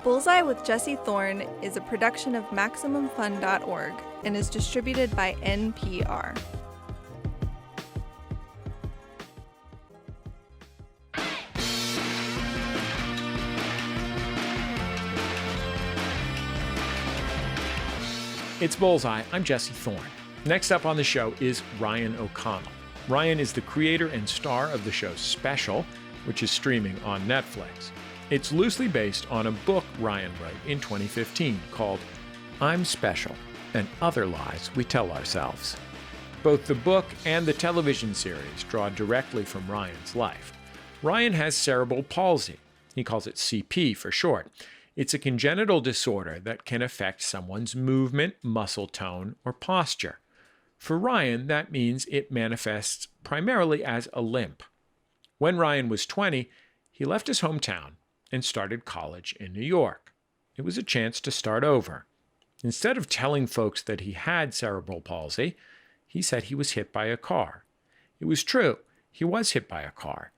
Bullseye with Jesse Thorn is a production of MaximumFun.org and is distributed by NPR. It's Bullseye. I'm Jesse Thorn. Next up on the show is Ryan O'Connell. Ryan is the creator and star of the show Special, which is streaming on Netflix. It's loosely based on a book Ryan wrote in 2015 called I'm Special and Other Lies We Tell Ourselves. Both the book and the television series draw directly from Ryan's life. Ryan has cerebral palsy. He calls it CP for short. It's a congenital disorder that can affect someone's movement, muscle tone, or posture. For Ryan, that means it manifests primarily as a limp. When Ryan was 20, he left his hometown and started college in New York. It was a chance to start over. Instead of telling folks that he had cerebral palsy, he said he was hit by a car. It was true, he was hit by a car,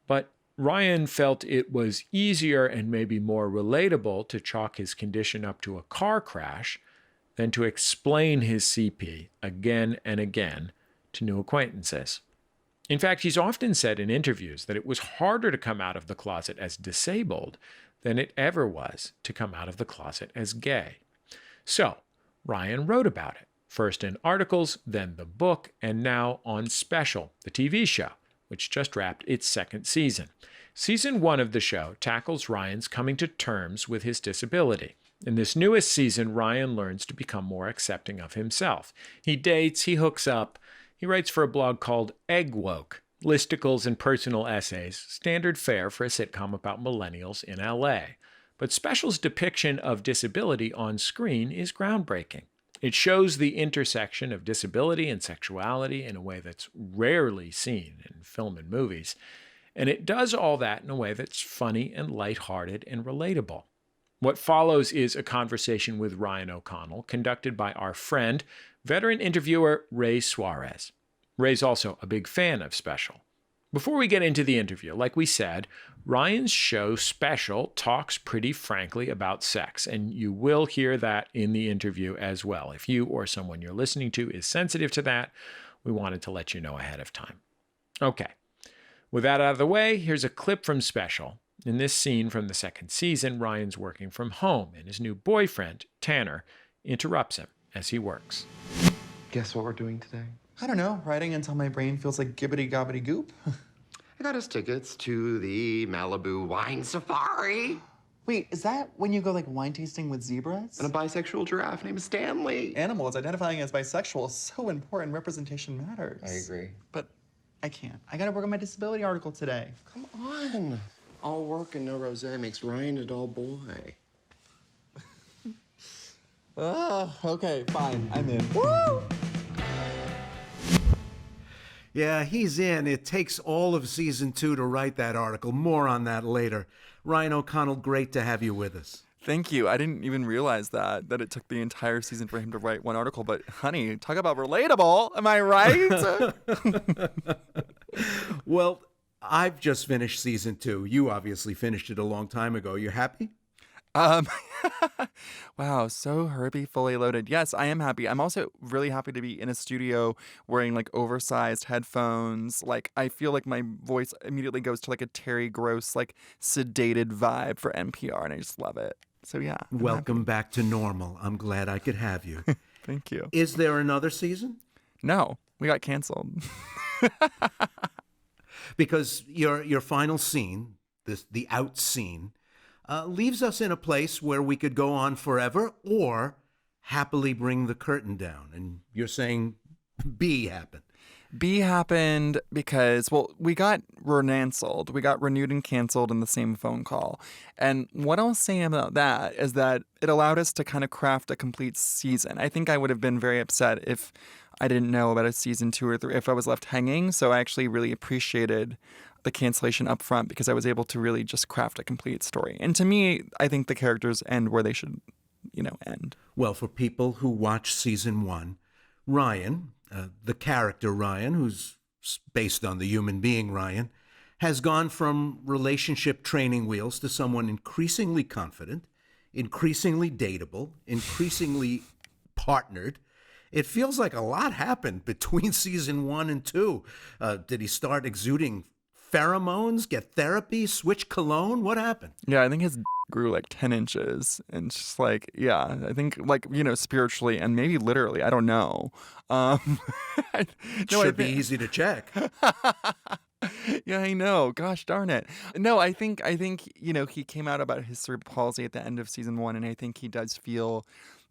but Ryan felt it was easier and maybe more relatable to chalk his condition up to a car crash than to explain his CP again and again to new acquaintances. In fact, he's often said in interviews that it was harder to come out of the closet as disabled than it ever was to come out of the closet as gay. So, Ryan wrote about it, first in articles, then the book, and now on Special, the TV show, which just wrapped its second season. Season 1 of the show tackles Ryan's coming to terms with his disability. In this newest season, Ryan learns to become more accepting of himself. He dates, he hooks up, he writes for a blog called Egg Woke, listicles and personal essays, standard fare for a sitcom about millennials in LA. But Special's depiction of disability on screen is groundbreaking. It shows the intersection of disability and sexuality in a way that's rarely seen in film and movies. And it does all that in a way that's funny and lighthearted and relatable. What follows is a conversation with Ryan O'Connell, conducted by our friend, veteran interviewer Ray Suarez. Ray's also a big fan of Special. Before we get into the interview, like we said, Ryan's show Special talks pretty frankly about sex, and you will hear that in the interview as well. If you or someone you're listening to is sensitive to that, we wanted to let you know ahead of time. Okay, with that out of the way, here's a clip from Special. In this scene from the second season, Ryan's working from home, and his new boyfriend, Tanner, interrupts him as he works. Guess what we're doing today? I don't know, writing until my brain feels like gibbity-gobbity goop. I got us tickets to the Malibu Wine Safari. Wait, is that when you go like wine tasting with zebras? And a bisexual giraffe named Stanley. Animals identifying as bisexual is so important. Representation matters. I agree. But I can't. I gotta work on my disability article today. Come on. All work and no rosé makes Ryan a dull boy. Oh, okay, fine. I'm in. Woo! Yeah, he's in. It takes all of season 2 to write that article. More on that later. Ryan O'Connell, great to have you with us. Thank you. I didn't even realize that it took the entire season for him to write one article. But, honey, talk about relatable. Am I right? Well, I've just finished season 2. You obviously finished it a long time ago. You happy? Wow, so Herbie fully loaded. Yes, I am happy. I'm also really happy to be in a studio wearing like oversized headphones. Like I feel like my voice immediately goes to like a Terry Gross, like sedated vibe for NPR, and I just love it. So yeah. Welcome back to normal. I'm glad I could have you. Thank you. Is there another season? No, we got canceled. Because your final scene, the out scene, leaves us in a place where we could go on forever or happily bring the curtain down. And you're saying B happened. B happened because, well, we got renanceled. We got renewed and canceled in the same phone call. And what I'll say about that is that it allowed us to kind of craft a complete season. I think I would have been very upset if I didn't know about a season 2 or 3, if I was left hanging. So I actually really appreciated the cancellation up front because I was able to really just craft a complete story. And to me, I think the characters end where they should, end. Well, for people who watch season 1, Ryan, the character Ryan, who's based on the human being Ryan, has gone from relationship training wheels to someone increasingly confident, increasingly dateable, increasingly partnered. It feels like a lot happened between season 1 and 2. Did he start exuding pheromones, get therapy, switch cologne? What happened? Yeah, I think his grew like 10 inches. And just like, yeah, I think like, spiritually and maybe literally, I don't know. Should be easy to check. Yeah, I know. Gosh darn it. No, I think he came out about his cerebral palsy at the end of season 1, and I think he does feel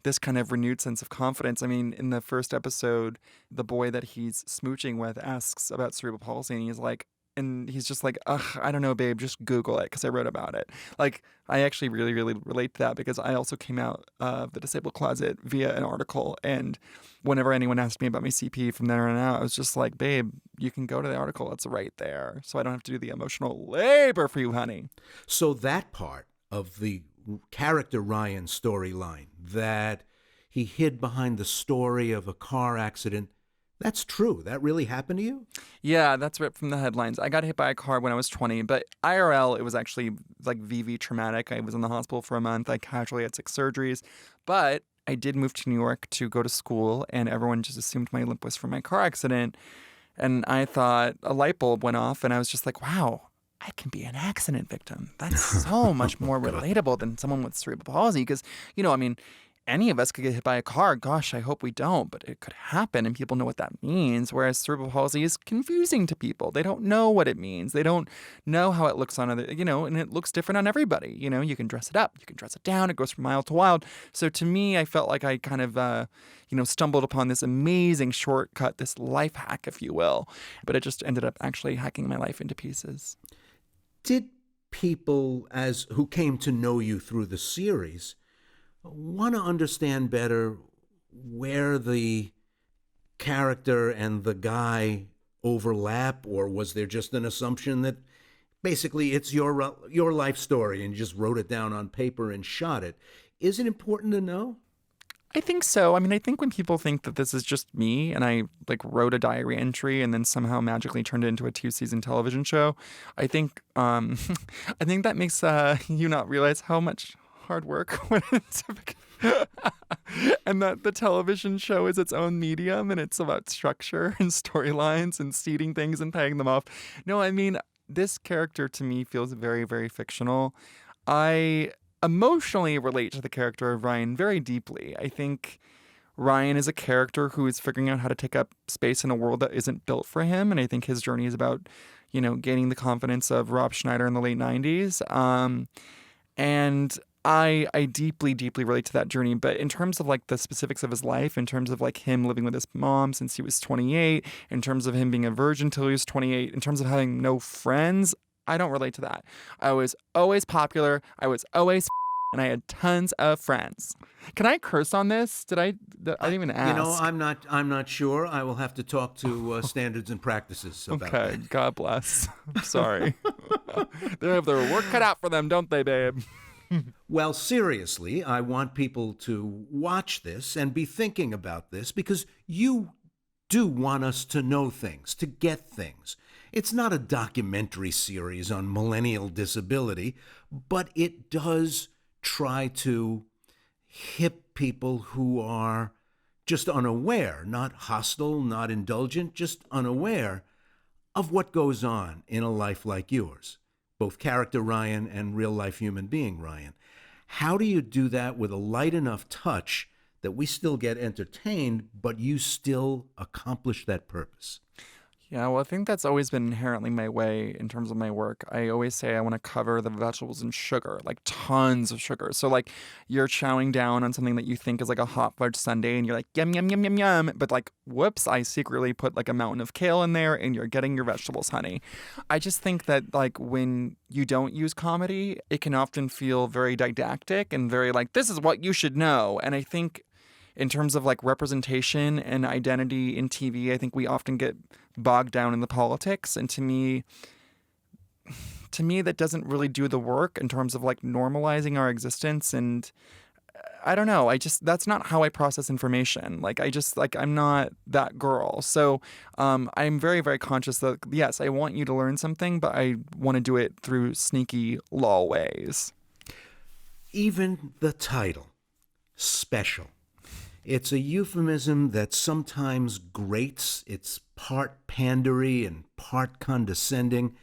this kind of renewed sense of confidence. I mean, in the first episode, the boy that he's smooching with asks about cerebral palsy, and he's just like, ugh, I don't know, babe, just Google it because I wrote about it. Like, I actually really, really relate to that because I also came out of the disabled closet via an article. And whenever anyone asked me about my CP from there on out, I was just like, babe, you can go to the article. It's right there. So I don't have to do the emotional labor for you, honey. So that part of the character Ryan storyline, that he hid behind the story of a car accident, that's true. That really happened to you? Yeah, that's ripped from the headlines. I got hit by a car when I was 20, but IRL, it was actually like VV traumatic. I was in the hospital for a month. I casually had 6 surgeries, but I did move to New York to go to school, and everyone just assumed my limp was from my car accident. And I thought a light bulb went off, and I was just like, wow, I can be an accident victim. That's so much more relatable than someone with cerebral palsy because, any of us could get hit by a car. Gosh, I hope we don't, but it could happen and people know what that means. Whereas cerebral palsy is confusing to people. They don't know what it means. They don't know how it looks on other, and it looks different on everybody. You can dress it up, you can dress it down. It goes from mild to wild. So to me, I felt like I kind of, stumbled upon this amazing shortcut, this life hack, if you will. But it just ended up actually hacking my life into pieces. Did people who came to know you through the series want to understand better where the character and the guy overlap, or was there just an assumption that basically it's your life story and you just wrote it down on paper and shot it? Is it important to know? I think so. I mean, I think when people think that this is just me and I wrote a diary entry and then somehow magically turned it into a 2-season television show, I think that makes you not realize how much hard work went into and that the television show is its own medium and it's about structure and storylines and seeding things and paying them off. No, I mean, this character to me feels very, very fictional. I emotionally relate to the character of Ryan very deeply. I think Ryan is a character who is figuring out how to take up space in a world that isn't built for him. And I think his journey is about, gaining the confidence of Rob Schneider in the late 90s. And I deeply, deeply relate to that journey. But in terms of the specifics of his life, in terms of him living with his mom since he was 28, in terms of him being a virgin till he was 28, in terms of having no friends, I don't relate to that. I was always popular. I was always and I had tons of friends. Can I curse on this? I didn't even ask. I'm not sure. I will have to talk to standards and practices about that. Okay, God bless. I'm sorry. They have their work cut out for them, don't they, babe? Well, seriously, I want people to watch this and be thinking about this because you do want us to know things, to get things. It's not a documentary series on millennial disability, but it does try to hip people who are just unaware, not hostile, not indulgent, just unaware of what goes on in a life like yours. Both character Ryan and real-life human being Ryan. How do you do that with a light enough touch that we still get entertained, but you still accomplish that purpose? Yeah, well, I think that's always been inherently my way in terms of my work. I always say I want to cover the vegetables in sugar, tons of sugar. So, you're chowing down on something that you think is a hot fudge sundae, and you're like, yum, yum, yum, yum, yum. But, whoops, I secretly put, a mountain of kale in there, and you're getting your vegetables, honey. I just think that, when you don't use comedy, it can often feel very didactic and very, this is what you should know. And I think in terms of representation and identity in TV, I think we often get bogged down in the politics. And to me, that doesn't really do the work in terms of normalizing our existence. And I don't know, that's not how I process information. I'm not that girl. So I'm very, very conscious that, yes, I want you to learn something, but I want to do it through sneaky law ways. Even the title, special. It's a euphemism that sometimes grates. It's part pandery and part condescending,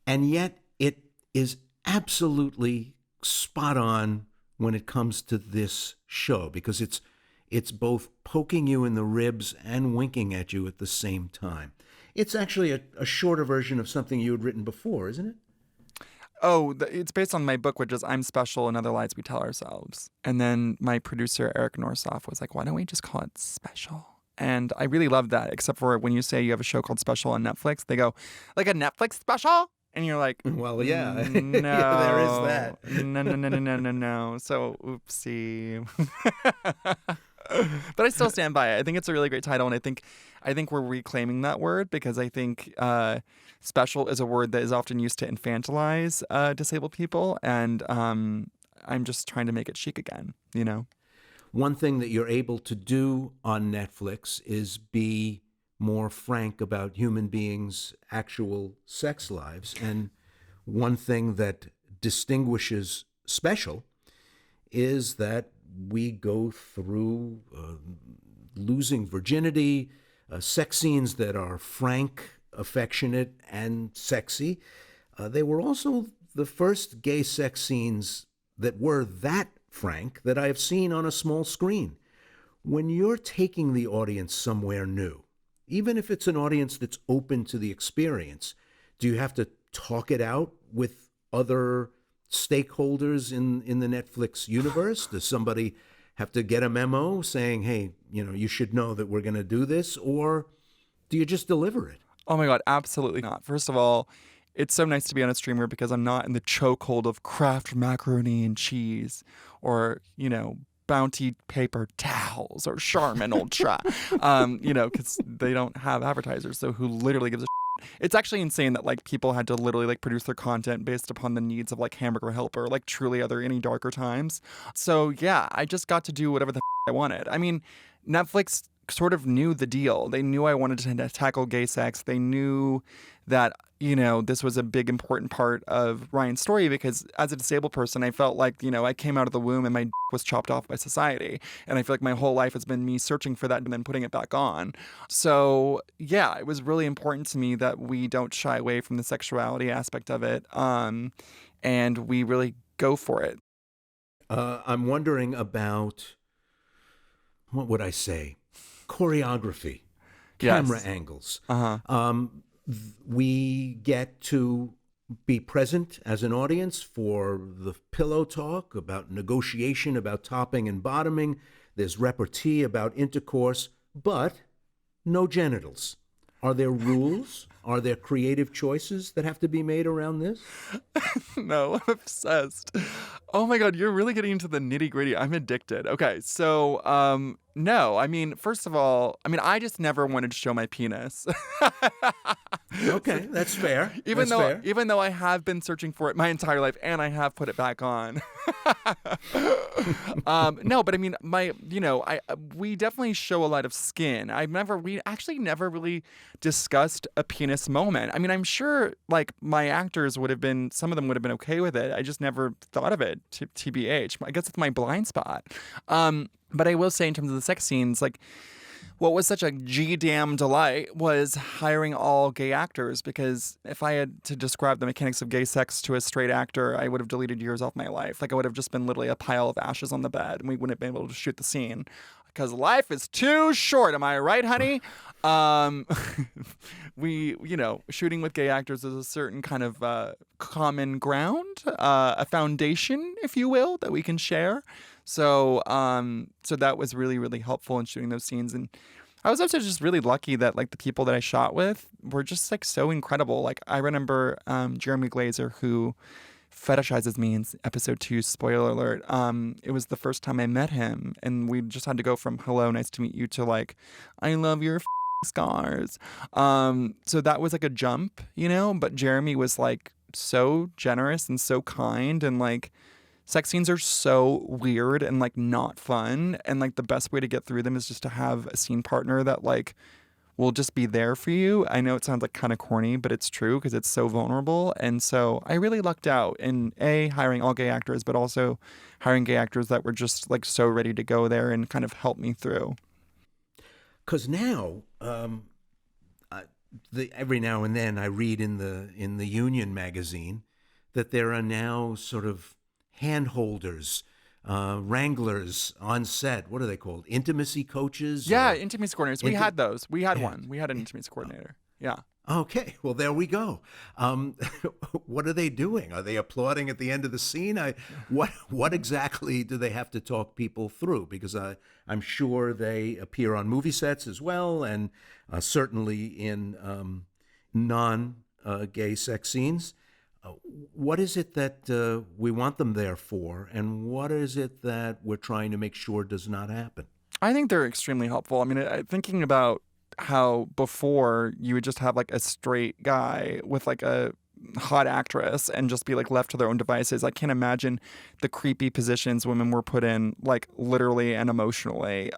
and yet it is absolutely spot on when it comes to this show, because it's both poking you in the ribs and winking at you at the same time. It's actually a shorter version of something you had written before, isn't it? Oh, it's based on my book, which is I'm Special and Other Lies We Tell Ourselves. And then my producer, Eric Norsoff, was like, why don't we just call it Special? And I really love that, except for when you say you have a show called Special on Netflix, they go, like a Netflix special? And you're like, well, yeah, no, yeah, there is that. No. So, oopsie. But I still stand by it. I think it's a really great title, and I think we're reclaiming that word, because I think special is a word that is often used to infantilize disabled people, and I'm just trying to make it chic again, you know? One thing that you're able to do on Netflix is be more frank about human beings' actual sex lives. And one thing that distinguishes Special is that we go through losing virginity, sex scenes that are frank, affectionate, and sexy. They were also the first gay sex scenes that were that frank that I have seen on a small screen. When you're taking the audience somewhere new, even if it's an audience that's open to the experience, do you have to talk it out with other stakeholders in the Netflix universe? Does somebody have to get a memo saying, hey, you should know that we're going to do this? Or do you just deliver it? Oh my God, absolutely not. First of all, it's so nice to be on a streamer because I'm not in the chokehold of Kraft macaroni and cheese or, Bounty paper towels or Charmin Ultra, because they don't have advertisers. So who literally gives a shit? It's actually insane that people had to literally produce their content based upon the needs of Hamburger Helper, truly are there any darker times? So yeah, I just got to do whatever the I wanted. I mean, Netflix sort of knew the deal. They knew I wanted to tackle gay sex. They knew that, this was a big, important part of Ryan's story, because as a disabled person, I felt like, I came out of the womb and my was chopped off by society. And I feel like my whole life has been me searching for that and then putting it back on. So yeah, it was really important to me that we don't shy away from the sexuality aspect of it. And we really go for it. I'm wondering about, what would I say? Choreography, camera angles. We get to be present as an audience for the pillow talk about negotiation, about topping and bottoming. There's repartee about intercourse, but no genitals. Are there rules? Are there creative choices that have to be made around this? No, I'm obsessed. Oh my God, you're really getting into the nitty gritty. I'm addicted. Okay, so no, I mean, first of all, I just never wanted to show my penis. Okay, that's fair. Even though I have been searching for it my entire life and I have put it back on. No, but we definitely show a lot of skin. We actually never really discussed a penis moment. I'm sure my actors some of them would have been okay with it. I just never thought of it, TBH. I guess it's my blind spot. But I will say, in terms of the sex scenes, what was such a G-damn delight was hiring all gay actors, because if I had to describe the mechanics of gay sex to a straight actor, I would have deleted years off my life. I would have just been literally a pile of ashes on the bed, and we wouldn't have been able to shoot the scene. Because life is too short, am I right, honey? Shooting with gay actors is a certain kind of common ground, a foundation, if you will, that we can share. So that was really, really helpful in shooting those scenes. And I was also just really lucky that the people that I shot with were just so incredible. I remember Jeremy Glazer, who fetishizes me in episode 2, spoiler alert. It was the first time I met him, and we just had to go from hello, nice to meet you to I love your scars. So that was a jump, but Jeremy was so generous and so kind, and sex scenes are so weird and not fun, and the best way to get through them is just to have a scene partner that will just be there for you. I know it sounds like kind of corny, but it's true because it's so vulnerable. And so I really lucked out in hiring all gay actors, but also hiring gay actors that were just like so ready to go there and kind of help me through. Because now, every now and then I read in the Union magazine that there are now sort of handholders, wranglers on set. What are they called? Intimacy coaches? Yeah, intimacy coordinators. We had those. We had one. We had an intimacy coordinator. Yeah. Okay, well, there we go. What are they doing? Are they applauding at the end of the scene? What exactly do they have to talk people through? Because I'm sure they appear on movie sets as well, and certainly in non-gay sex scenes. What is it that we want them there for, and what is it that we're trying to make sure does not happen? I think they're extremely helpful. I mean, thinking about how before you would just have like a straight guy with like a hot actress and just be like left to their own devices. I can't imagine the creepy positions women were put in, like literally and emotionally,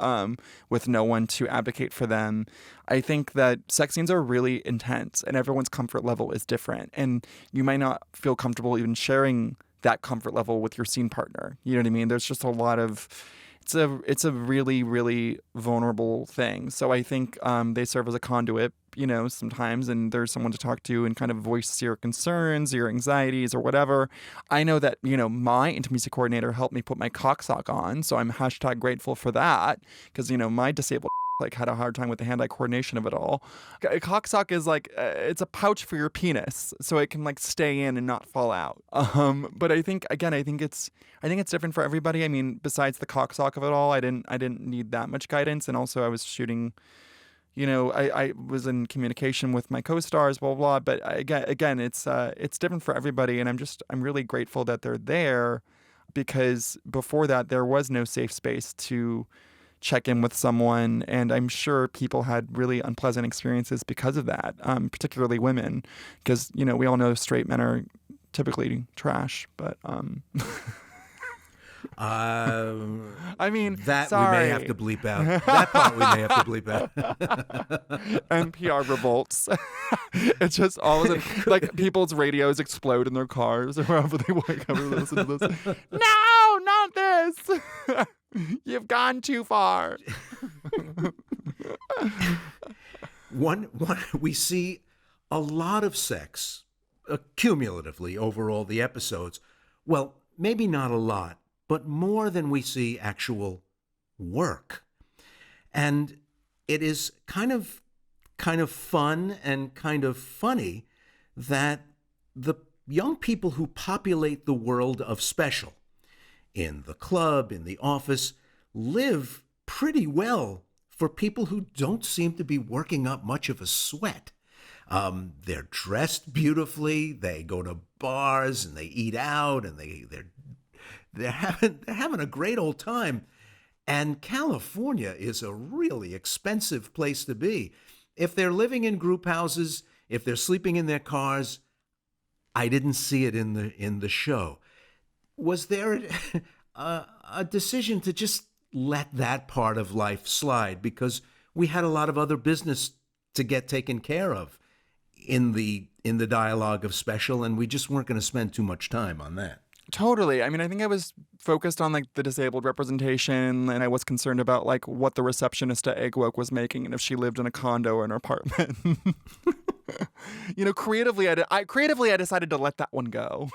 with no one to advocate for them. I think that sex scenes are really intense and everyone's comfort level is different. And you might not feel comfortable even sharing that comfort level with your scene partner. You know what I mean? There's just a lot of... It's a really, really vulnerable thing. So I think they serve as a conduit, sometimes, and there's someone to talk to and kind of voice your concerns, your anxieties, or whatever. I know that, my intimacy coordinator helped me put my cock sock on, so I'm #grateful for that, because, my disabled had a hard time with the hand-eye coordination of it all. A cock sock is like, it's a pouch for your penis, so it can like stay in and not fall out. But I think it's different for everybody. I mean, besides the cock sock of it all, I didn't need that much guidance, and also I was shooting. I was in communication with my co-stars, blah blah. But again, it's different for everybody, and I'm really grateful that they're there, because before that there was no safe space to check in with someone, and I'm sure people had really unpleasant experiences because of that, particularly women, because we all know straight men are typically trash, but I mean, that sorry. we may have to bleep out. That part we may have to bleep out. NPR revolts. It's just all of a sudden, like, people's radios explode in their cars or wherever they wake up and listen to this. No, not this. You've gone too far. One, we see a lot of sex cumulatively over all the episodes. Well, maybe not a lot, but more than we see actual work. And it is kind of fun and kind of funny that the young people who populate the world of special in the club, in the office, live pretty well for people who don't seem to be working up much of a sweat. They're dressed beautifully, they go to bars and they eat out, and they're having a great old time. And California is a really expensive place to be. If they're living in group houses, if they're sleeping in their cars, I didn't see it in the show. Was there a decision to just let that part of life slide because we had a lot of other business to get taken care of in the dialogue of special, and we just weren't going to spend too much time on that? Totally. I mean, I think I was focused on like the disabled representation, and I was concerned about like what the receptionist at Egg Woke was making and if she lived in a condo or an apartment. Creatively, I decided to let that one go.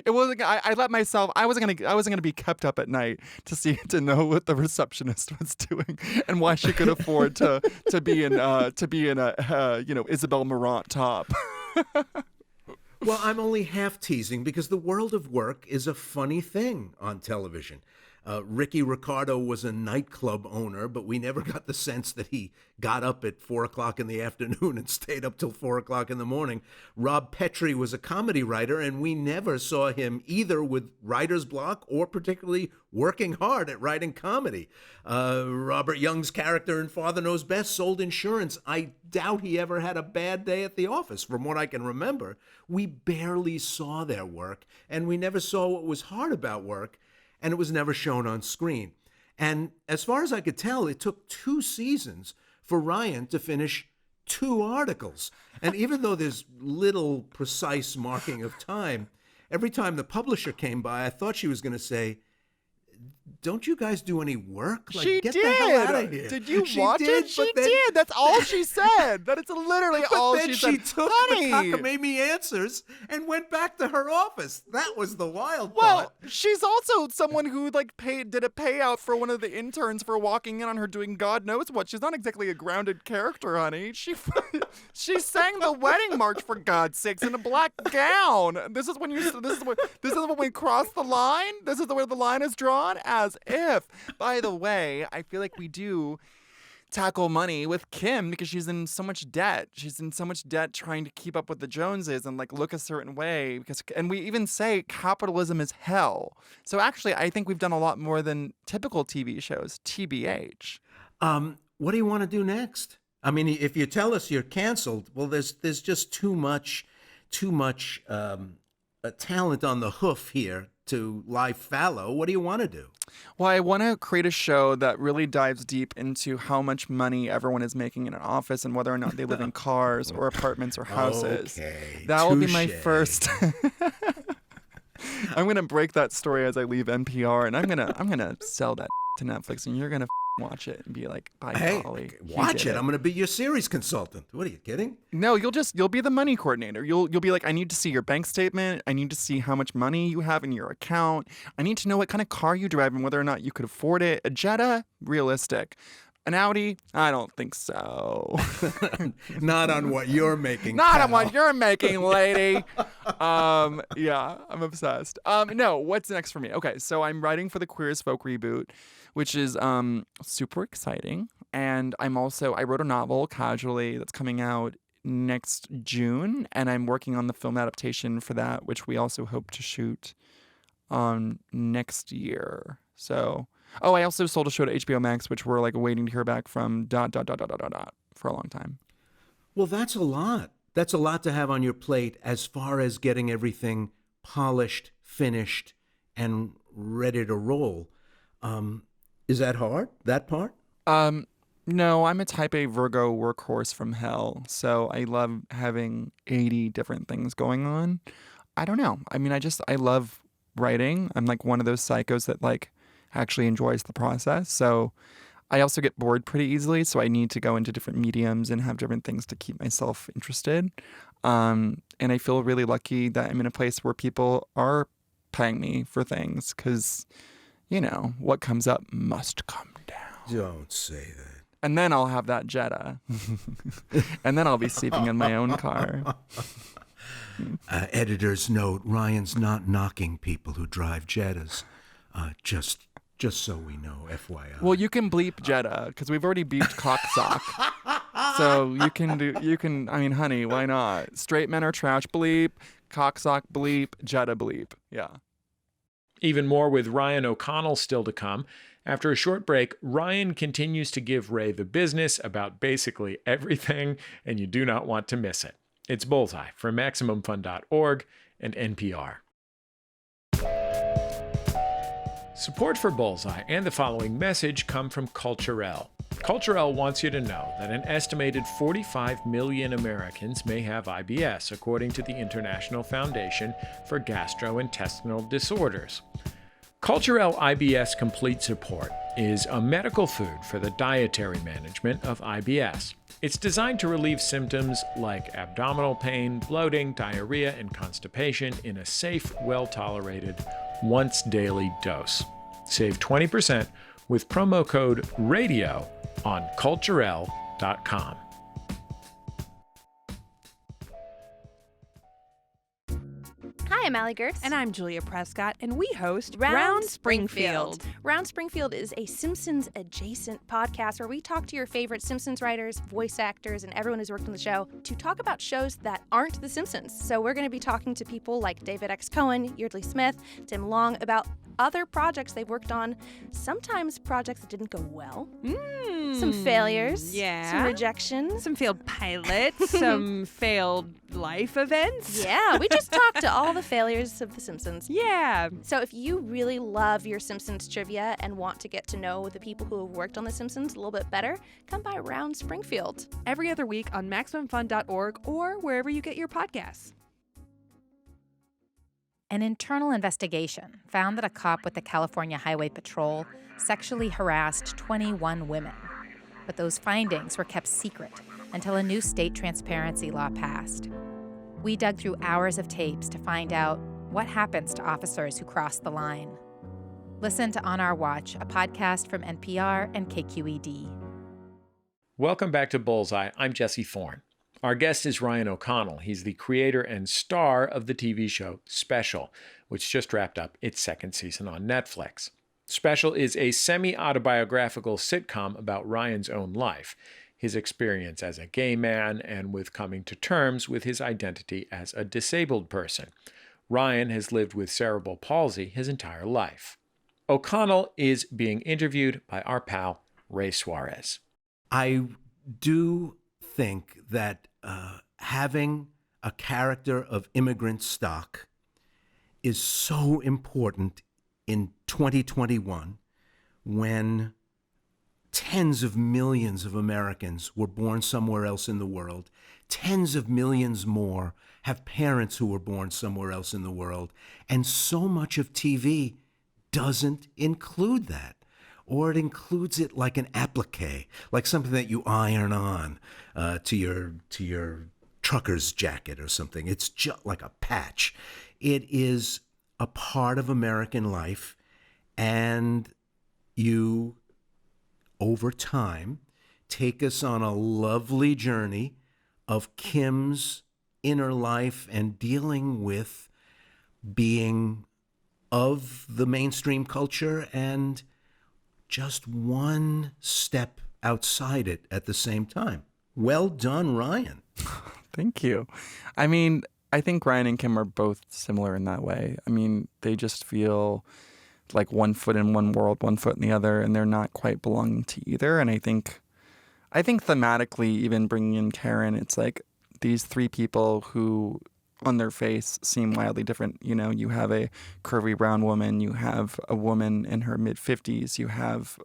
It wasn't. I let myself. I wasn't gonna be kept up at night to know what the receptionist was doing and why she could afford to be in a Isabel Marant top. Well, I'm only half teasing because the world of work is a funny thing on television. Ricky Ricardo was a nightclub owner, but we never got the sense that he got up at 4 o'clock in the afternoon and stayed up till 4 o'clock in the morning. Rob Petrie was a comedy writer, and we never saw him either with writer's block or particularly working hard at writing comedy. Robert Young's character in Father Knows Best sold insurance. I doubt he ever had a bad day at the office, from what I can remember. We barely saw their work, and we never saw what was hard about work, and it was never shown on screen. And as far as I could tell, it took 2 seasons for Ryan to finish 2 articles. And even though there's little precise marking of time, every time the publisher came by, I thought she was going to say, don't you guys do any work? Like, She get did. the hell out of here. Did you She watch did, it? She but then- did. That's all she said. That is literally But all then she she said. took Honey. the cockamamie answers and went back to her office. That was the wild Well, part. she's also someone who did a payout for one of the interns for walking in on her doing God knows what. She's not exactly a grounded character, honey. She sang the wedding march, for God's sakes, in a black gown. This is when we cross the line. This is where the line is drawn. As if, by the way, I feel like we do tackle money with Kim because she's in so much debt. She's in so much debt trying to keep up with the Joneses and look a certain way and we even say capitalism is hell. So actually, I think we've done a lot more than typical TV shows, TBH. What do you want to do next? I mean, if you tell us you're canceled, well, there's just too much talent on the hoof here to lie fallow. What do you want to do? Well, I want to create a show that really dives deep into how much money everyone is making in an office and whether or not they live in cars or apartments or houses. Okay, that will be my touche. first. I'm gonna break that story as I leave NPR, and I'm gonna sell that to Netflix, and you're gonna watch it and be like, by Hey, golly, he watch did it. I'm going to be your series consultant. What are you kidding? No, you'll be the money coordinator. You'll be like, I need to see your bank statement. I need to see how much money you have in your account. I need to know what kind of car you drive and whether or not you could afford it. A Jetta, realistic. An Audi, I don't think so. Not on what you're making. Not pal. on what you're making, lady. Yeah, I'm obsessed. No, what's next for me? Okay, so I'm writing for the Queer as Folk reboot, which is super exciting. And I wrote a novel, Casually, that's coming out next June. And I'm working on the film adaptation for that, which we also hope to shoot next year. So, I also sold a show to HBO Max, which we're waiting to hear back from ... for a long time. Well, that's a lot. That's a lot to have on your plate as far as getting everything polished, finished, and ready to roll. Is that hard, that part? No, I'm a type A Virgo workhorse from hell, so I love having 80 different things going on. I don't know. I mean, I love writing. I'm one of those psychos that actually enjoys the process. So I also get bored pretty easily, so I need to go into different mediums and have different things to keep myself interested. And I feel really lucky that I'm in a place where people are paying me for things because, what comes up must come down. Don't say that. And then I'll have that Jetta. And then I'll be sleeping in my own car. Editor's note, Ryan's not knocking people who drive Jettas. Just so we know, FYI. Well, you can bleep Jetta because we've already beeped cocksock. So I mean, honey, why not? Straight men are trash, bleep. Cocksock, bleep. Jetta, bleep. Yeah. Even more with Ryan O'Connell still to come. After a short break, Ryan continues to give Ray the business about basically everything, and you do not want to miss it. It's Bullseye from MaximumFun.org and NPR. Support for Bullseye and the following message come from Culturelle. Culturelle wants you to know that an estimated 45 million Americans may have IBS, according to the International Foundation for Gastrointestinal Disorders. Culturelle IBS Complete Support is a medical food for the dietary management of IBS. It's designed to relieve symptoms like abdominal pain, bloating, diarrhea, and constipation in a safe, well-tolerated, once-daily dose. Save 20% with promo code RADIO on culturelle.com. Hi, I'm Allie Gertz. And I'm Julia Prescott, and we host Round Springfield. Round Springfield is a Simpsons-adjacent podcast where we talk to your favorite Simpsons writers, voice actors, and everyone who's worked on the show to talk about shows that aren't The Simpsons. So we're going to be talking to people like David X. Cohen, Yeardley Smith, Tim Long about other projects they've worked on, sometimes projects that didn't go well, some failures, some rejections, some failed pilots, some failed life events. Yeah, we just talked to all the failures of The Simpsons. Yeah. So if you really love your Simpsons trivia and want to get to know the people who have worked on The Simpsons a little bit better, come by Round Springfield. Every other week on MaximumFun.org or wherever you get your podcasts. An internal investigation found that a cop with the California Highway Patrol sexually harassed 21 women. But those findings were kept secret until a new state transparency law passed. We dug through hours of tapes to find out what happens to officers who cross the line. Listen to On Our Watch, a podcast from NPR and KQED. Welcome back to Bullseye. I'm Jesse Thorn. Our guest is Ryan O'Connell. He's the creator and star of the TV show Special, which just wrapped up its second season on Netflix. Special is a semi-autobiographical sitcom about Ryan's own life, his experience as a gay man, and with coming to terms with his identity as a disabled person. Ryan has lived with cerebral palsy his entire life. O'Connell is being interviewed by our pal, Ray Suarez. I do think that having a character of immigrant stock is so important in 2021 when tens of millions of Americans were born somewhere else in the world. Tens of millions more have parents who were born somewhere else in the world. And so much of TV doesn't include that. Or it includes it like an applique, like something that you iron on to your trucker's jacket or something. It's just like a patch. It is a part of American life, and you, over time, take us on a lovely journey of Kim's inner life and dealing with being of the mainstream culture and just one step outside it at the same time. Well done, Ryan. Thank you. I mean, I think Ryan and Kim are both similar in that way. I mean, they just feel like one foot in one world, one foot in the other, and they're not quite belonging to either. And I think thematically, even bringing in Karen, it's like these three people who on their face seem wildly different. You know, you have a curvy brown woman, you have a woman in her mid-50s, you have,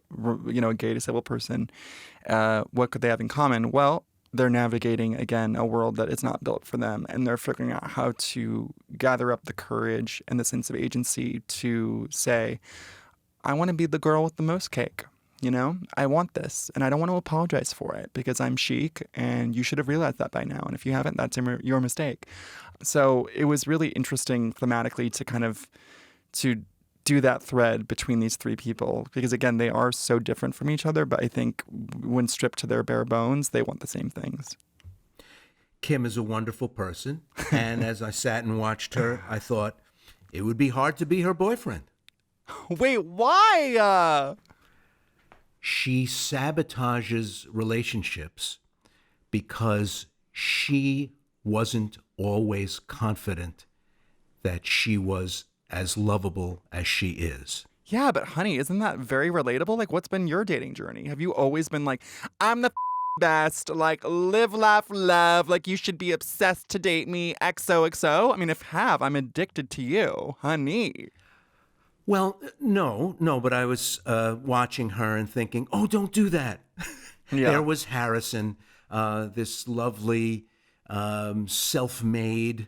you know, a gay disabled person. What could they have in common? Well, they're navigating, again, a world that is not built for them, and they're figuring out how to gather up the courage and the sense of agency to say, I want to be the girl with the most cake. You know, I want this, and I don't want to apologize for it because I'm chic, and you should have realized that by now. And if you haven't, that's your mistake. So it was really interesting thematically to kind of to do that thread between these three people because, again, they are so different from each other. But I think when stripped to their bare bones, they want the same things. Kim is a wonderful person, and as I sat and watched her, I thought it would be hard to be her boyfriend. Wait, why? She sabotages relationships because she wasn't always confident that she was as lovable as she is. Yeah, but honey, isn't that very relatable? Like, what's been your dating journey? Have you always been like, I'm the best, like, live, laugh, love, like, you should be obsessed to date me, XOXO? I mean, if I'm addicted to you, honey. Well, no, but I was watching her and thinking, oh, don't do that. Yeah. There was Harrison, this lovely, self-made,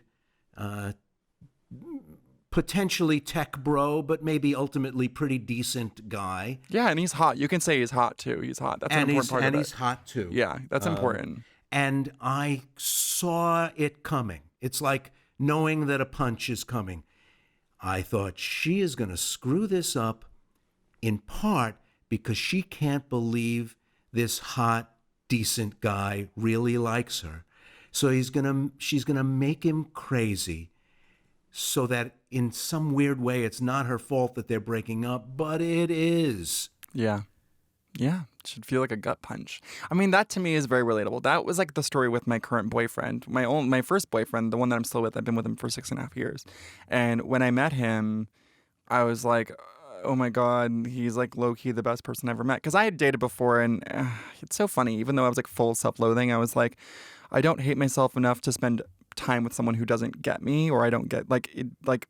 potentially tech bro, but maybe ultimately pretty decent guy. Yeah, and he's hot. You can say he's hot, too. He's hot. That's an important part of it. And he's hot, too. Yeah, that's important. And I saw it coming. It's like knowing that a punch is coming. I thought she is going to screw this up in part because she can't believe this hot, decent guy really likes her. So she's going to make him crazy so that in some weird way it's not her fault that they're breaking up, but it is. Yeah. Yeah, it should feel like a gut punch. I mean, that to me is very relatable. That was like the story with my current boyfriend, my first boyfriend, the one that I'm still with. I've been with him for 6.5 years. And when I met him, I was like, oh my God, he's like low-key the best person I ever met. Because I had dated before, and it's so funny. Even though I was like full self-loathing, I was like, I don't hate myself enough to spend time with someone who doesn't get me, or I don't get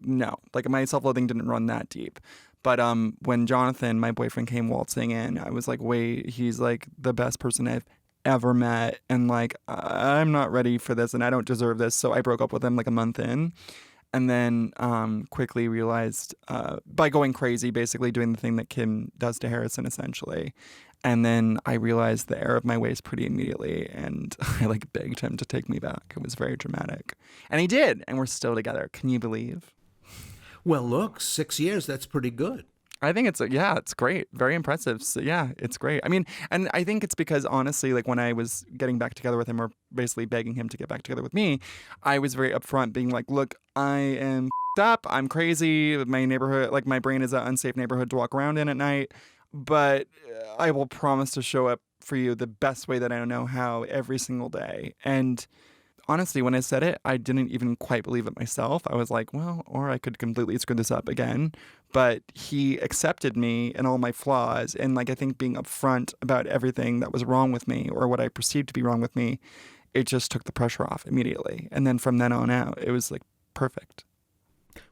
no, like my self-loathing didn't run that deep. But when Jonathan, my boyfriend, came waltzing in, I was like, wait, he's like the best person I've ever met, and like I'm not ready for this, and I don't deserve this. So I broke up with him like a month in, and then quickly realized by going crazy, basically doing the thing that Kim does to Harrison, essentially. And then I realized the error of my ways pretty immediately, and I like begged him to take me back. It was very dramatic, and he did, and we're still together. Can you believe? Well, look, 6 years, that's pretty good. I think it's great. Very impressive. So yeah, it's great. I mean, and I think it's because honestly, like when I was getting back together with him, or basically begging him to get back together with me, I was very upfront being like, look, I am up. I'm crazy. My neighborhood, like my brain is an unsafe neighborhood to walk around in at night, but I will promise to show up for you the best way that I know how every single day. And honestly, when I said it, I didn't even quite believe it myself. I was like, well, or I could completely screw this up again. But he accepted me and all my flaws. And like, I think being upfront about everything that was wrong with me, or what I perceived to be wrong with me, it just took the pressure off immediately. And then from then on out, it was like perfect.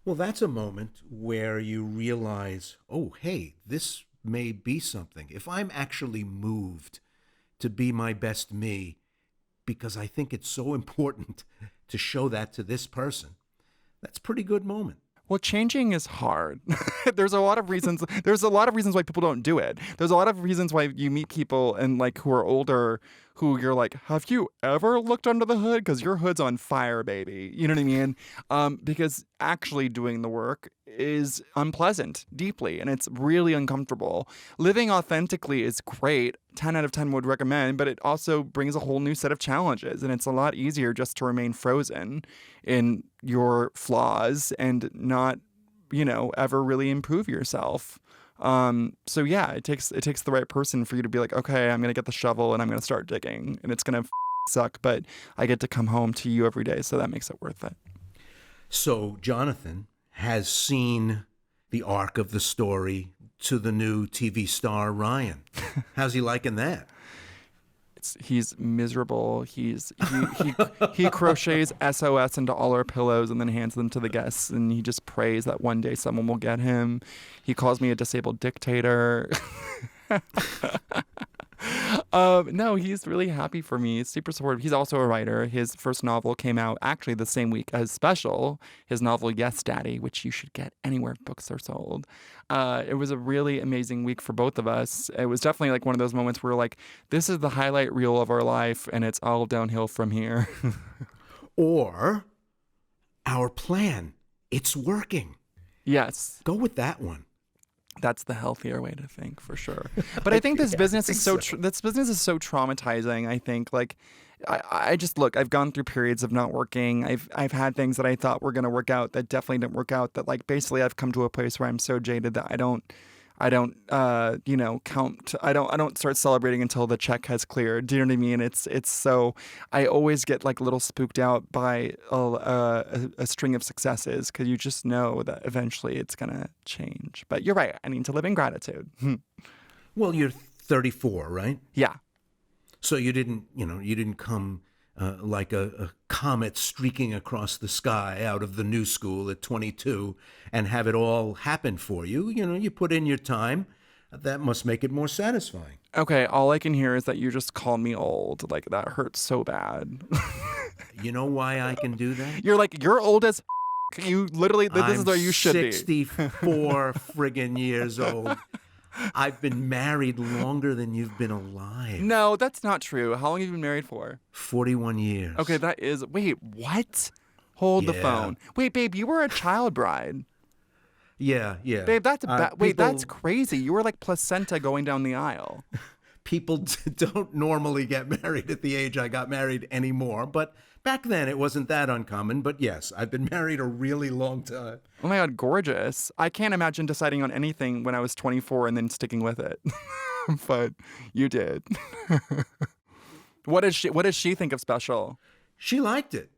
Well, that's a moment where you realize, oh, hey, this may be something. If I'm actually moved to be my best me, because I think it's so important to show that to this person, that's a pretty good moment. Well, changing is hard. There's a lot of reasons. There's a lot of reasons why people don't do it. There's a lot of reasons why you meet people and like who are older, who you're like, have you ever looked under the hood? Because your hood's on fire, baby. You know what I mean? Because actually doing the work is unpleasant, deeply, and it's really uncomfortable. Living authentically is great. 10 out of 10 would recommend, but it also brings a whole new set of challenges, and it's a lot easier just to remain frozen in your flaws and not, ever really improve yourself. So yeah, it takes the right person for you to be like, okay, I'm gonna get the shovel and I'm gonna start digging, and it's gonna suck, but I get to come home to you every day, so that makes it worth it. So Jonathan has seen the arc of the story to the new TV star Ryan. How's he liking that? He's miserable. He crochets SOS into all our pillows and then hands them to the guests, and he just prays that one day someone will get him. He calls me a disabled dictator. No, he's really happy for me. He's super supportive. He's also a writer. His first novel came out actually the same week as Special, his novel Yes, Daddy, which you should get anywhere books are sold. It was a really amazing week for both of us. It was definitely like one of those moments where like, this is the highlight reel of our life and it's all downhill from here. Or our plan. It's working. Yes. Go with that one. That's the healthier way to think, for sure. But I think this business is this business is so traumatizing. I think like I just look. I've gone through periods of not working. I've had things that I thought were going to work out that definitely didn't work out. That like basically I've come to a place where I'm so jaded that I don't count. I don't start celebrating until the check has cleared. Do you know what I mean? It's so I always get like a little spooked out by a string of successes, because you just know that eventually it's gonna change. But you're right. I need to live in gratitude. Well, you're 34, right? Yeah. So you didn't come like a comet streaking across the sky out of the new school at 22 and have it all happen for you. You put in your time. That must make it more satisfying. Okay, all I can hear is that you just called me old. Like, that hurts so bad. You know why I can do that? You're like, you're old as you literally, this is where you should be. 64 friggin' years old. I've been married longer than you've been alive. No, that's not true. How long have you been married for? 41 years. Okay, wait, what? Hold the phone. Wait, babe, you were a child bride. Yeah. Babe, that's crazy. You were like placenta going down the aisle. People don't normally get married at the age I got married anymore, but back then it wasn't that uncommon. But yes, I've been married a really long time. Oh my God, gorgeous. I can't imagine deciding on anything when I was 24 and then sticking with it. But you did. What does she think of Special? She liked it.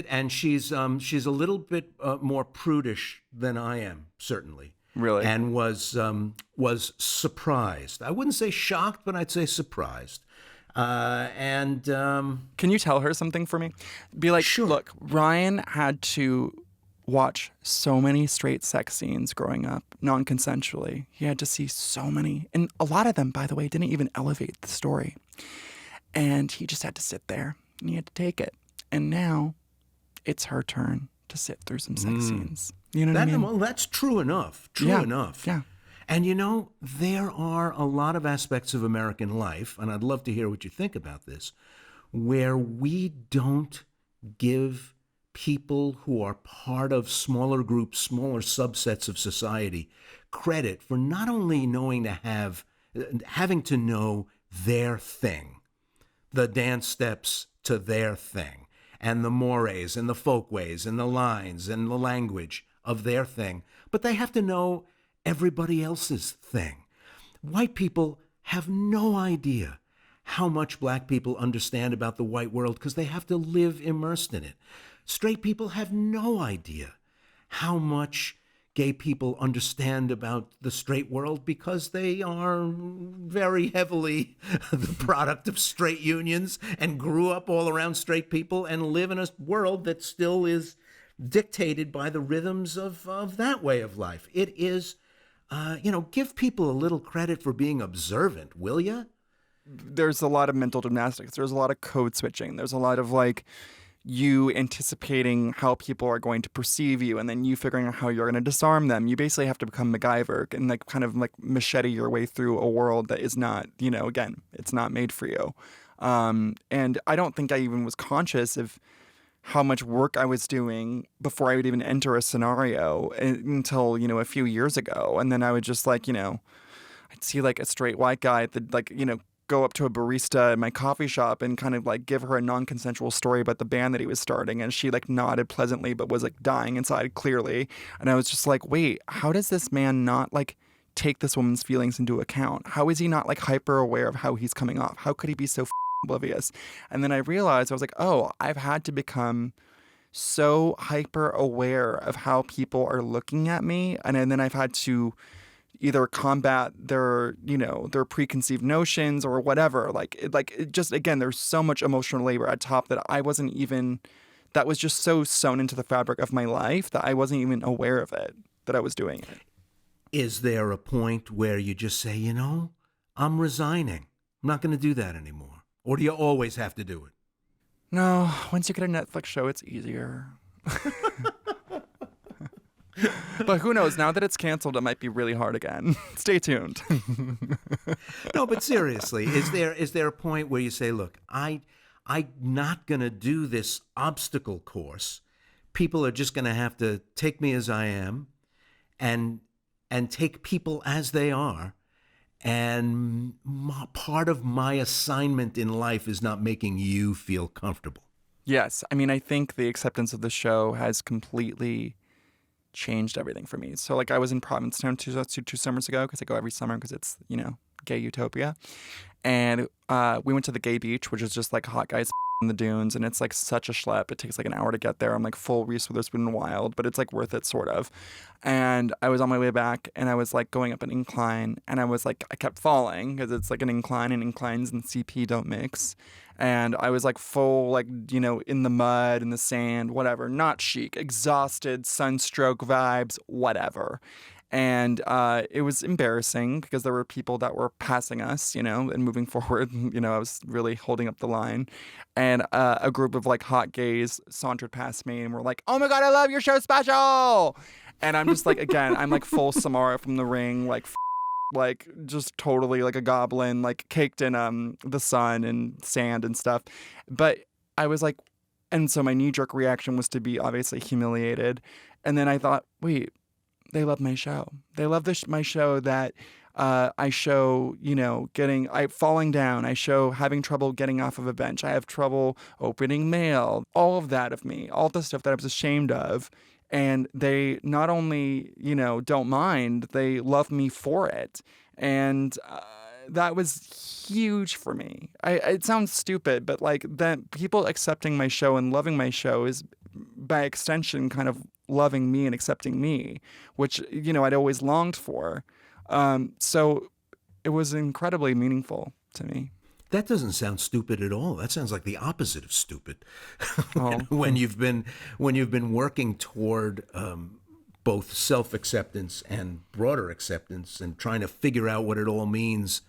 And she's a little bit more prudish than I am, certainly. Really? And was surprised. I wouldn't say shocked, but I'd say surprised. Can you tell her something for me? Be like, Sure. Look, Ryan had to watch so many straight sex scenes growing up, non-consensually. He had to see so many. And a lot of them, by the way, didn't even elevate the story. And he just had to sit there and he had to take it. And now it's her turn to sit through some sex scenes. You know what I mean? Well, that's true enough. True enough. Yeah. And there are a lot of aspects of American life, and I'd love to hear what you think about this, where we don't give people who are part of smaller groups, smaller subsets of society, credit for not only having to know their thing, the dance steps to their thing, and the mores and the folkways and the lines and the language of their thing, but they have to know everybody else's thing. White people have no idea how much black people understand about the white world because they have to live immersed in it. Straight people have no idea how much gay people understand about the straight world because they are very heavily the product of straight unions and grew up all around straight people and live in a world that still is dictated by the rhythms of that way of life. It is, give people a little credit for being observant, will you? There's a lot of mental gymnastics. There's a lot of code switching. There's a lot of you anticipating how people are going to perceive you and then you figuring out how you're going to disarm them. You basically have to become MacGyver and kind of machete your way through a world that is not, again, it's not made for you. And I don't think I even was conscious of how much work I was doing before I would even enter a scenario until, a few years ago. And then I would just I'd see a straight white guy that go up to a barista in my coffee shop and kind of give her a non-consensual story about the band that he was starting. And she nodded pleasantly, but was dying inside clearly. And I was just wait, how does this man not take this woman's feelings into account? How is he not hyper aware of how he's coming off? How could he be so oblivious? And then I realized, I was oh, I've had to become so hyper aware of how people are looking at me. And then I've had to either combat their preconceived notions or whatever. It just, again, there's so much emotional labor at top that that was just so sewn into the fabric of my life that I wasn't even aware of it, that I was doing it. Is there a point where you just say, I'm resigning. I'm not going to do that anymore? Or do you always have to do it? No, once you get a Netflix show, it's easier. But who knows? Now that it's canceled, it might be really hard again. Stay tuned. No, but seriously, is there a point where you say, look, I'm not going to do this obstacle course. People are just going to have to take me as I am and take people as they are. And part of my assignment in life is not making you feel comfortable. Yes. I mean, I think the acceptance of the show has completely changed everything for me. So I was in Provincetown two summers ago because I go every summer because it's, gay utopia. And we went to the gay beach, which is just hot guys in the dunes. And it's such a schlep. It takes an hour to get there. I'm full Reese Witherspoon wild, but it's worth it sort of. And I was on my way back and I was going up an incline and I was I kept falling because it's an incline and inclines and CP don't mix. And I was full, in the mud, in the sand, whatever, not chic, exhausted, sunstroke vibes, whatever. And it was embarrassing because there were people that were passing us, and moving forward. I was really holding up the line. And a group of hot gays sauntered past me and were oh my God, I love your show special. And I'm just again, I'm full Samara from The Ring, just totally a goblin, caked in the sun and sand and stuff. But I was and so my knee-jerk reaction was to be obviously humiliated. And then I thought, wait, they love my show. They love my show that I show, falling down. I show having trouble getting off of a bench. I have trouble opening mail. All of that of me, all the stuff that I was ashamed of. And they not only, don't mind, they love me for it. And that was huge for me. It sounds stupid, but then people accepting my show and loving my show is by extension kind of loving me and accepting me, which, I'd always longed for. So it was incredibly meaningful to me. That doesn't sound stupid at all. That sounds like the opposite of stupid. Oh. when you've been working toward both self-acceptance and broader acceptance and trying to figure out what it all means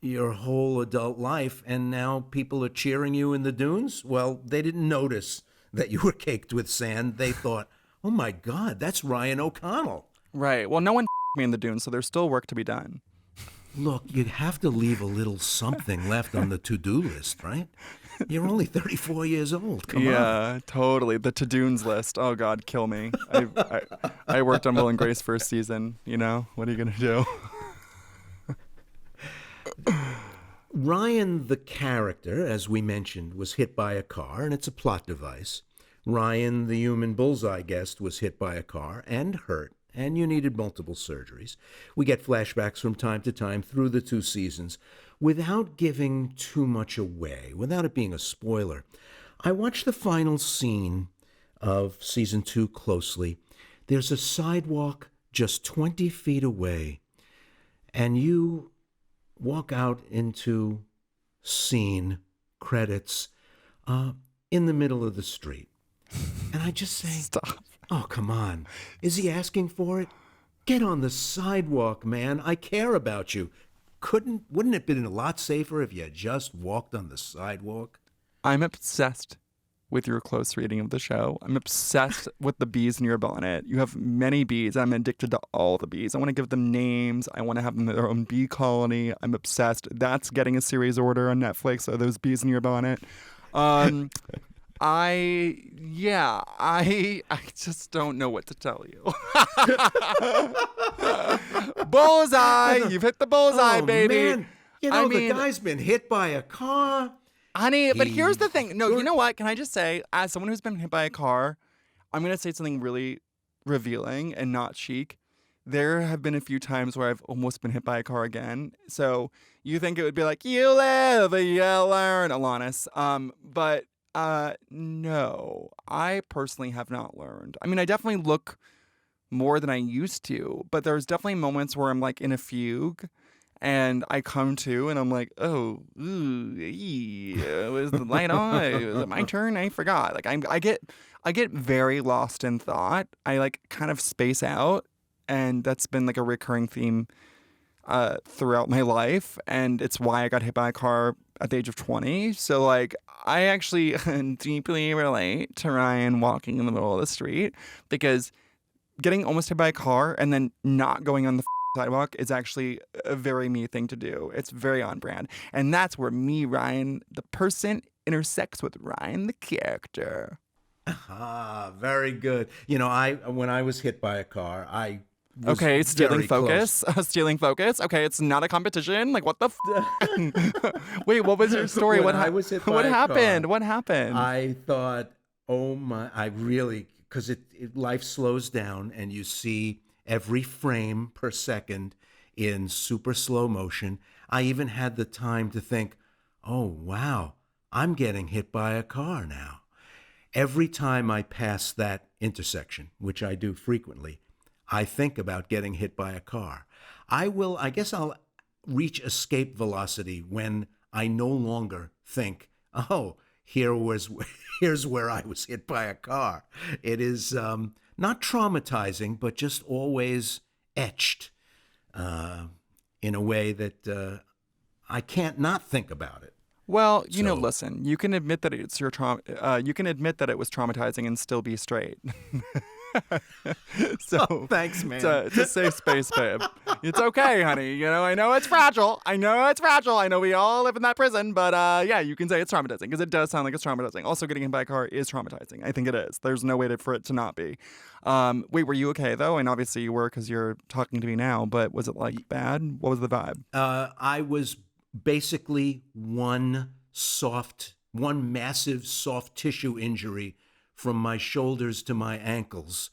your whole adult life, and now people are cheering you in the dunes? Well, they didn't notice that you were caked with sand. They thought, oh my God, that's Ryan O'Connell. Right. Well, no one me in the dunes, so there's still work to be done. Look, you'd have to leave a little something left on the to-do list, right? You're only 34 years old. Come on. Yeah, totally. The to-do's list. Oh, God, kill me. I worked on Will and Grace for a season, you know? What are you going to do? Ryan, the character, as we mentioned, was hit by a car, and it's a plot device. Ryan, the human Bullseye guest, was hit by a car and hurt, and you needed multiple surgeries. We get flashbacks from time to time through the 2 seasons. Without giving too much away, without it being a spoiler, I watched the final scene of season 2 closely. There's a sidewalk just 20 feet away, and you walk out into scene credits in the middle of the street. And I just say, Stop. Oh, come on. Is he asking for it? Get on the sidewalk, man. I care about you. Wouldn't it have been a lot safer if you had just walked on the sidewalk? I'm obsessed with your close reading of the show. I'm obsessed with the bees in your bonnet. You have many bees. I'm addicted to all the bees. I want to give them names. I want to have them their own bee colony. I'm obsessed. That's getting a series order on Netflix. Are those bees in your bonnet? I just don't know what to tell you. Bullseye! You've hit the bullseye, baby. Man. You know, the guy's been hit by a car. Honey, but here's the thing. No, you know what? Can I just say, as someone who's been hit by a car, I'm going to say something really revealing and not chic. There have been a few times where I've almost been hit by a car again. So you think it would be like, you live, you learn, Alanis. But no, I personally have not learned. I mean, I definitely look more than I used to, but there's definitely moments where I'm like in a fugue. And I come to, and I'm like, oh, was the light on? Was it my turn? I forgot. Like I get very lost in thought. I like kind of space out, and that's been like a recurring theme throughout my life. And it's why I got hit by a car at the age of 20. So like, I actually deeply relate to Ryan walking in the middle of the street, because getting almost hit by a car and then not going on the sidewalk is actually a very me thing to do. It's very on brand. And that's where me, Ryan, the person, intersects with Ryan, the character. Ah, very good. You know, when I was hit by a car, I was okay, stealing focus. Stealing focus. Okay, it's not a competition. Like, what the Wait, what was your story? What happened? What happened? I thought, oh my, because life slows down and you see every frame per second in super slow motion. I even had the time to think, oh, wow, I'm getting hit by a car now. Every time I pass that intersection, which I do frequently, I think about getting hit by a car. I guess I'll reach escape velocity when I no longer think, oh, here's where I was hit by a car. It is not traumatizing, but just always etched in a way that I can't not think about it. Well, you know, listen, you can admit that it's your trauma. You can admit that it was traumatizing and still be straight. So thanks, man. It's a safe space, babe. It's okay, honey. You know, I know it's fragile. I know we all live in that prison, but yeah, you can say it's traumatizing, because it does sound like it's traumatizing. Also, getting hit by a car is traumatizing. I think it is. There's no way for it to not be. Wait, were you okay though? And obviously you were, because you're talking to me now. But was it like bad? What was the vibe? I was basically one massive soft tissue injury from my shoulders to my ankles.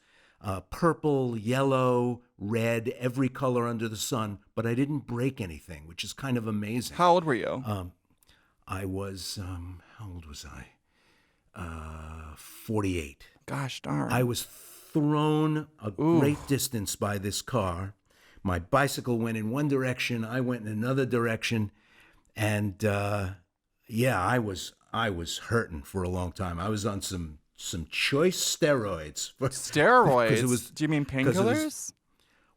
Purple, yellow, red, every color under the sun, but I didn't break anything, which is kind of amazing. How old were you? I was, how old was I? 48. Gosh darn. I was thrown a great distance by this car. My bicycle went in one direction, I went in another direction, And yeah, I was hurting for a long time. I was on some choice steroids. Steroids? Do you mean painkillers?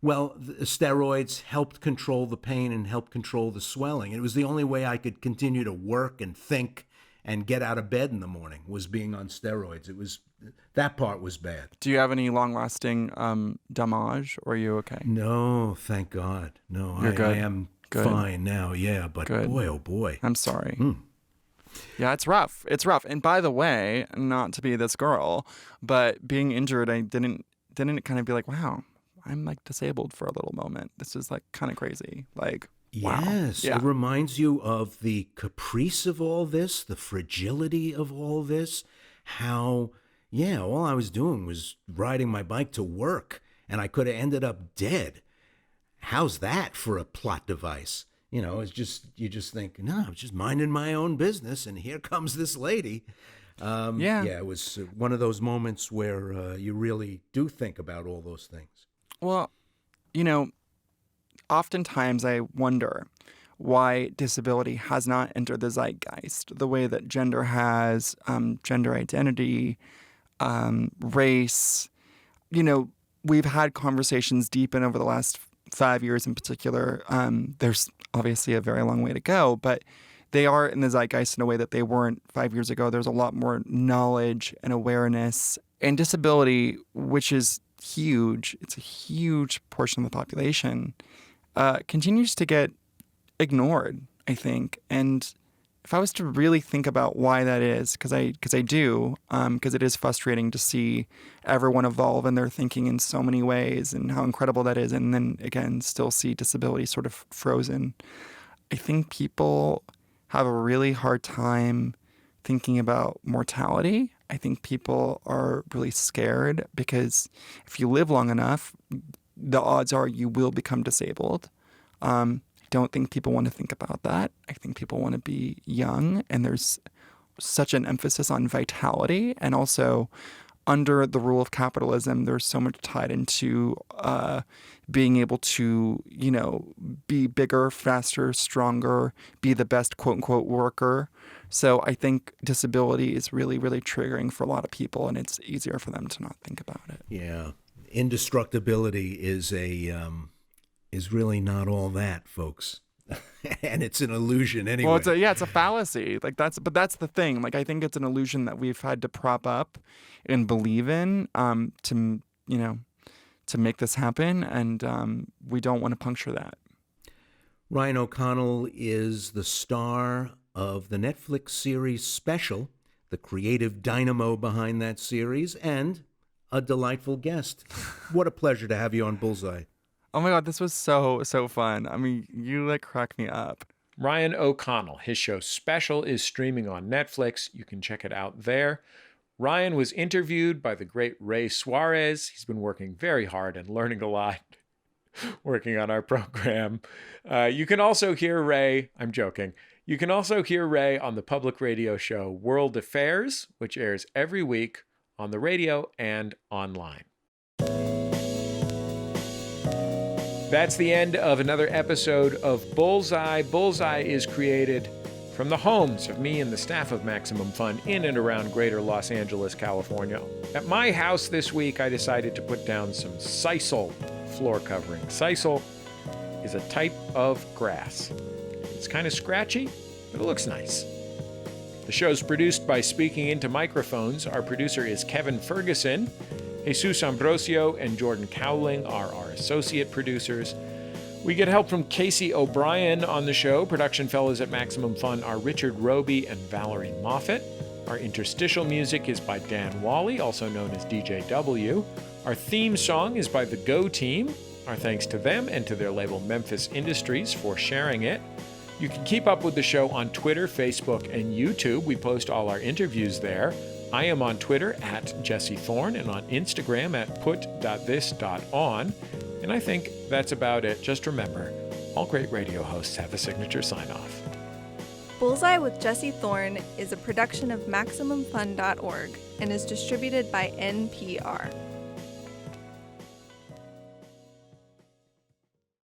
Well, the steroids helped control the pain and helped control the swelling. It was the only way I could continue to work and think and get out of bed in the morning, was being on steroids. That part was bad. Do you have any long-lasting damage, or are you okay? No, thank God. No, You're good. I am good. Fine now, yeah, but good. Boy, oh boy. I'm sorry. Yeah, it's rough. It's rough. And by the way, not to be this girl, but being injured, I didn't kind of be like, wow, I'm like disabled for a little moment. This is like kind of crazy. Like, wow. Yes, yeah. It reminds you of the caprice of all this, the fragility of all this, how, yeah, all I was doing was riding my bike to work, and I could have ended up dead. How's that for a plot device? You know, it's just, you just think, no, I'm just minding my own business, and here comes this lady. Yeah, it was one of those moments where you really do think about all those things. Well, you know, oftentimes I wonder why disability has not entered the zeitgeist the way that gender has, gender identity, race. You know, we've had conversations deep in over the last 5 years in particular. There's obviously a very long way to go, but they are in the zeitgeist in a way that they weren't 5 years ago. There's a lot more knowledge and awareness, and disability, which is huge. It's a huge portion of the population, continues to get ignored, I think. And if I was to really think about why that is, because I do, because it is frustrating to see everyone evolve in their thinking in so many ways and how incredible that is, and then again still see disability sort of frozen. I think people have a really hard time thinking about mortality. I think people are really scared because if you live long enough, the odds are you will become disabled. I don't think people want to think about that. I think people want to be young, and there's such an emphasis on vitality. And also, under the rule of capitalism, there's so much tied into being able to, you know, be bigger, faster, stronger, be the best quote-unquote worker. So I think disability is really, really triggering for a lot of people, and it's easier for them to not think about it. Yeah. Indestructibility is is really not all that, folks. And it's an illusion anyway. Well, it's a fallacy. Like that's the thing. Like I think it's an illusion that we've had to prop up and believe in to make this happen, and we don't want to puncture that. Ryan O'Connell is the star of the Netflix series Special, the creative dynamo behind that series, and a delightful guest. What a pleasure to have you on Bullseye. Oh my God, this was so fun. I mean, you like crack me up. Ryan O'Connell, his show Special is streaming on Netflix. You can check it out there. Ryan was interviewed by the great Ray Suarez. He's been working very hard and learning a lot working on our program. You can also hear Ray, I'm joking, you can also hear Ray on the public radio show World Affairs, which airs every week on the radio and online. That's the end of another episode of Bullseye. Bullseye is created from the homes of me and the staff of Maximum Fun in and around greater Los Angeles, California. At my house this week, I decided to put down some sisal floor covering. Sisal is a type of grass. It's kind of scratchy, but it looks nice. The show's produced by Speaking Into Microphones. Our producer is Kevin Ferguson. Jesus Ambrosio and Jordan Cowling are our associate producers. We get help from Casey O'Brien on the show. Production fellows at Maximum Fun are Richard Roby and Valerie Moffat. Our interstitial music is by Dan Wally, also known as DJ W. Our theme song is by the Go Team. Our thanks to them and to their label Memphis Industries for sharing it. You can keep up with the show on Twitter, Facebook, and YouTube. We post all our interviews there. I am on Twitter at Jesse Thorn and on Instagram at put.this.on. And I think that's about it. Just remember, all great radio hosts have a signature sign-off. Bullseye with Jesse Thorn is a production of MaximumFun.org and is distributed by NPR.